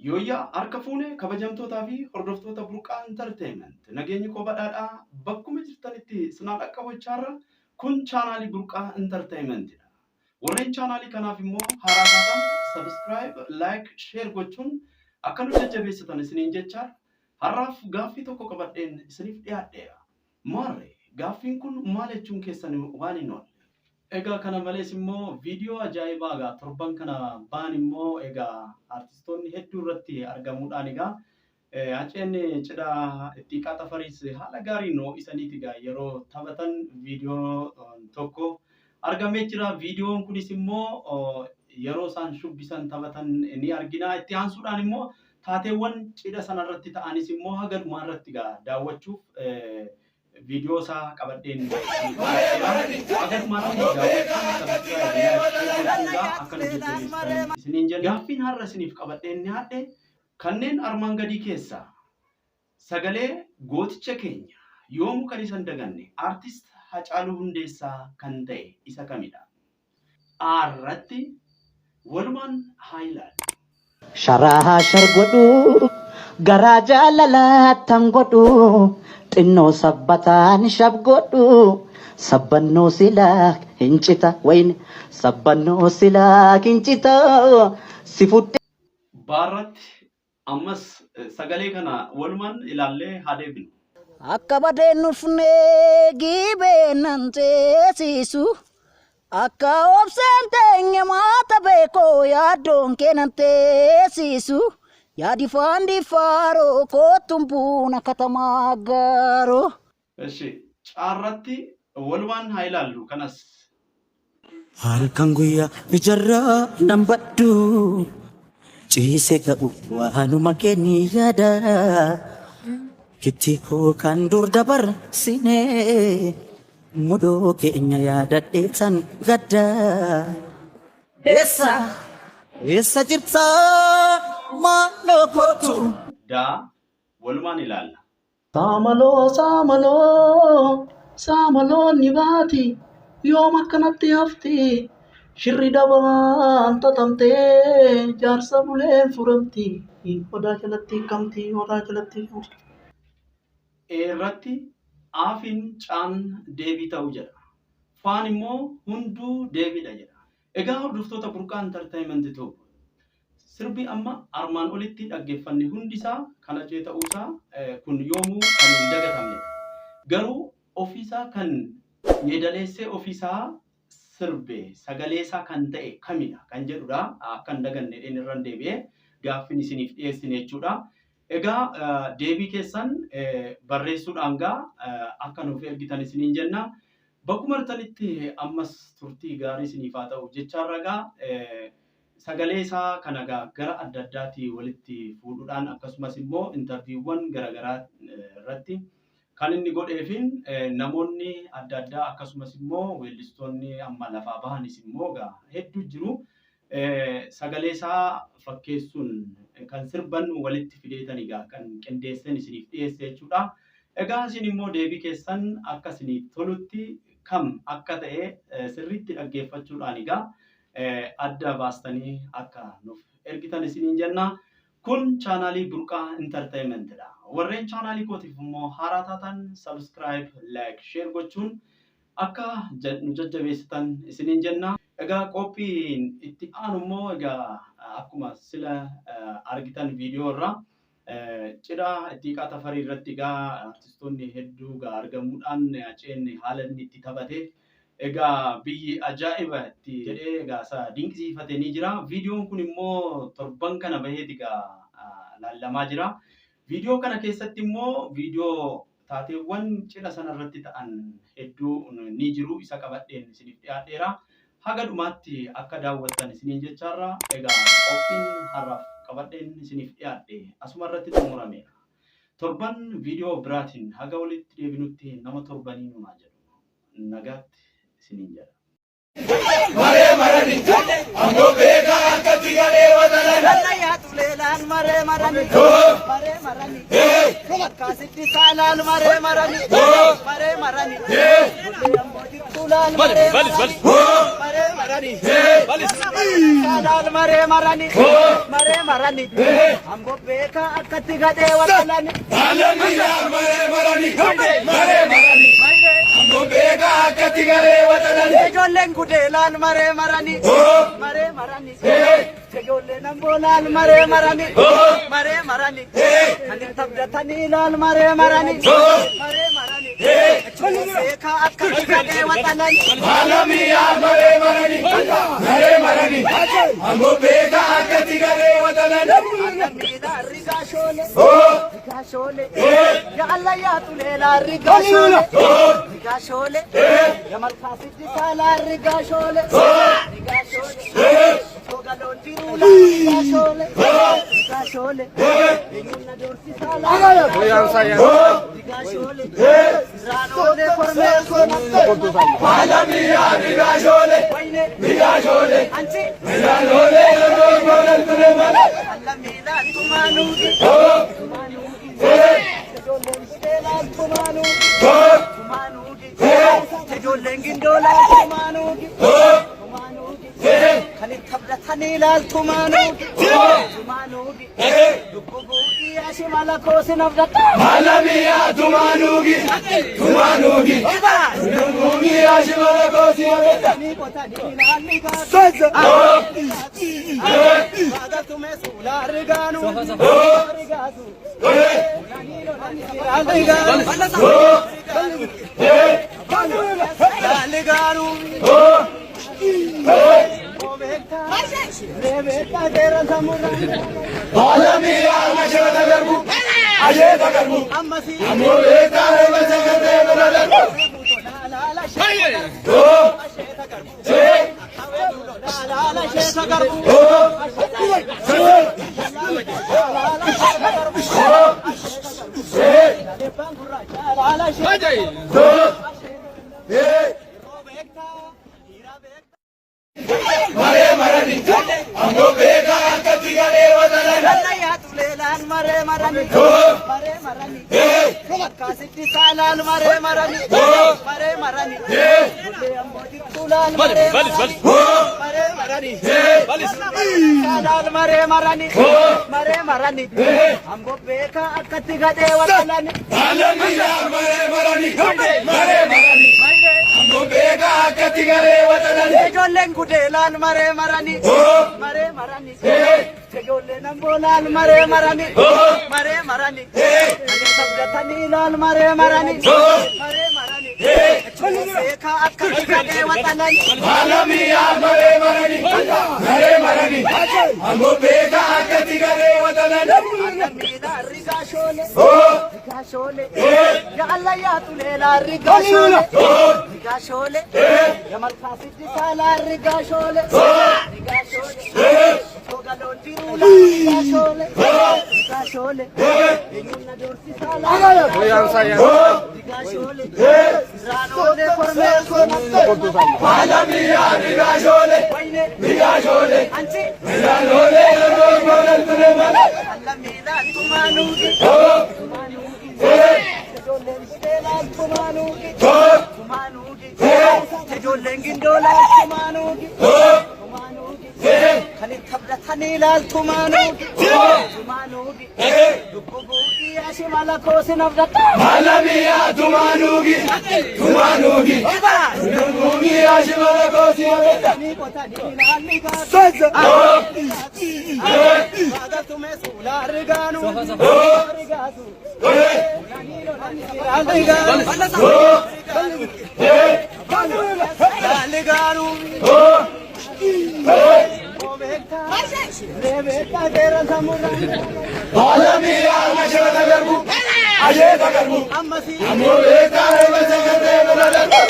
Yooyyaa harka fuunee kabajamtootaa fi hordoftoota Burqaa Entertainment nageenyi koo badhaadhaa bakkuma jirtanitti sinaa dhaqqabachaarra kun chaanaalii Burqaa Entertainmentidha. Warreen chaanaalii kanaaf immoo haaraa taatan subscribe, like, share gochuun akka nu jajjabeessitan isiniin jechaadha. Har'aaf gaaffii tokko qabadheen isiniif dhiyaadheera. Maarree gaaffiin kun maal jechuun keessan waan hin oolle. Egaa kana malees immoo viidiyoo ajaa'ibaa egaa torban kana baan immoo egaa artistoonni hedduu irratti argamuudhaan egaa Haceen cidha Ittiiqaa Tafariis haala gaariin ho'isaniiti egaa yeroo taphatan viidiyoo tokko argamee jira. Viidiyoon kunis immoo yeroo isaan shubbisan taphatan ni argina. Itti aansuudhaan immoo taateewwan cidha sanarratti ta'anis immoo haga dhumaa irratti egaa daawwachuuf video sa qabadheen isiniin jedha. Gaaffiin har'a isiniif qabadheen dhiyaadhe kanneen armaan gadii keessaa sagalee gooticha keenya yoomuu kan isan daganne artist Hacaaluu Hundeessaa kan ta'e isa kamidha? Irratti walumaan haa ilaallu. Sharaa shargodhu garaa jaalalaattan godhu xinnoo sabbataan shabgodhu sabbannoo silaa hincita wayne sabbannoo silaa hincita si fudhe. Baarratti ammas sagalee kana walumaan ilaallee haa deebinu. Akka badeen nufnee giibee nan teessisu akka obseen teenye maata beekoo yaaddoon kee nan teessisu. Yaadi fandi faro kotumbuna katamaa garo. Eshi carratti walumaan haa ilaallu kanas. Halkan guyyaa ijarraa nan baddu ciisee ga'u waanuma keenya yaada kitti koo kan dur dabarsinee mudoo keenya yaadadhee san gadda. Essa jirta maaloo kootu. Daa walumaan ilaalla. Saamaloo ni baati yoom akkanatti hafti shirri dabaan tatamtee jaarsa buleen furamti odaa jalatti kamti odaa jalatti furamti. Irratti aafiin caan deebii ta'uu jedha. Faan immoo hunduu deebiidha jedha. Egaa hordoftoota Burqaa Entertainment ta'u sirbi amma armaan olitti dhaggeeffanne hundisaa kana jee ta'uusaa kun yoomuu kan hin dagatamne. Garuu ofiisaa kan yeedaleessee ofiisaa sirbe sagaleesaa kan ta'e kamidha kan jedhudha. Akka hin daganne irraan deebi'ee gaaffiin isiniif dhiyeessine jechuudha. Egaa deebii keessan barreessuudhaan akka nuuf ergitan isiniin jenna. Bakkuma artanitti ammas turtii gaarii isiniif haa ta'u jechaarra sagalee isaa kana gara adda addaatti walitti fuudhuudhaan akkasumas immoo intarviiwwan garaagaraa irratti kan inni godheefin namoonni adda addaa akkasumas immoo weellistoonni amma lafaa bahanis immoo hedduu jiru. Sagalee isaa fakkeessuun kan sirban walitti fideetanii kan qindeessan isiniif dhiyeesse jechuudha. Egaa isin immoo deebii keessan akka isiniif tolutti kam akka ta'e sirriitti dhaggeeffachuudhaan adda baastanii akka nuuf ergitan isiniin jenna. Kun chaanaalii Burqaa Entertainmentidha. Warreen chaanaalii kootiif immoo haaraa taatan subscribe, like, share gochuun akka nu jajjabeessitan isiniin jenna. Egaa qophiin itti aanu immoo egaa akkuma sila argitan viidiyoo irraa cidha Ittiiqaa Tafarii irratti artistoonni hedduu argamuudhaan Haceen haala inni itti taphate egaa biyyi ajaa'iba itti jedhee isa dinqisiifatee ni jira. Viidiyoon kun immoo torban kana baheeti laallamaa jira. Viidiyoo kana keessatti immoo viidiyoo taateewwan cidha sanarratti ta'an hedduu ni jiru. Isa qabadheen isiniif dhiyaadheera. Haga dhumaatti akka daawwattan isiniin jechaarra egaa qophiin har'aaf qabadheen isiniif dhiyaadhe asuma irratti xumurameera. Torban viidiyoo biraatiin haga walitti deebinutti nama torbanii numaa jedhu nagaatti isiniin jedha. Maree marani, ammoo beekaa akkatti galee wadalan. mare marani mare marani kasitti salal mare marani mare marani tulal mare marani salal mare marani mare marani ambo beka akkati gade watalani alamiya mare marani ambo beka akkati gade watalani jollen gudelal mare marani jolle nambolal mare marani ani tabdatani lal mare marani beka akkati gade watalani alamiya mare marani ambo beka akkati gade watalani alamida rigashole ya allah ya tulela rigashole ya malkasiti sala rigashole Sogalon tirula rigashole inna dorsi sala rigashole ranole formeko alamiya rigashole anchi alamida tumanugi tejollen gindola tumanugi kani tabdatani lal tumanugi dubbugi ashimala kosinavdata alamiya tumanugi dubbugi ashimala kosinavdata ni kotani laliga Bada tume sula riganu rigasu alamiya mashata garbu ajeta garbu ammasi amoleta rebasakate baradarbu mare marani ambo beka akkati gade watalani mare marani kasitti salal mare marani tulal mare salal mare marani ambo beka akkati gade watalani alamiya mare marani ambo beka akkati gade watalani jollen gudelal mare marani jolle nambolal mare marani ani tabdatani lal mare marani beka akkati gade watalani alamiya mare marani ambo beka akkati gade watalani alamida rigashole ya allah ya tulela rigashole ya malkasiti sala rigashole Sogalon tirula rigashole inna dorsi sala rigashole ranole formeko alamiya rigashole anchi alamida tumanugi tejollen gindola tumanugi kani tabdatani lal tumanugi dubbugi ashimala kosinavdata alamiya tumanugi dubbugi ashimala kosinavdata ni kotani laliga bada tume sula riganu rigasu alamiya mashata garbu ajeta garbu ammasi amoleta rebasakate baradarbu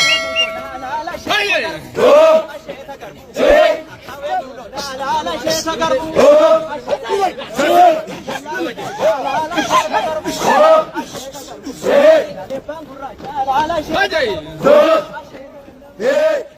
Bangura,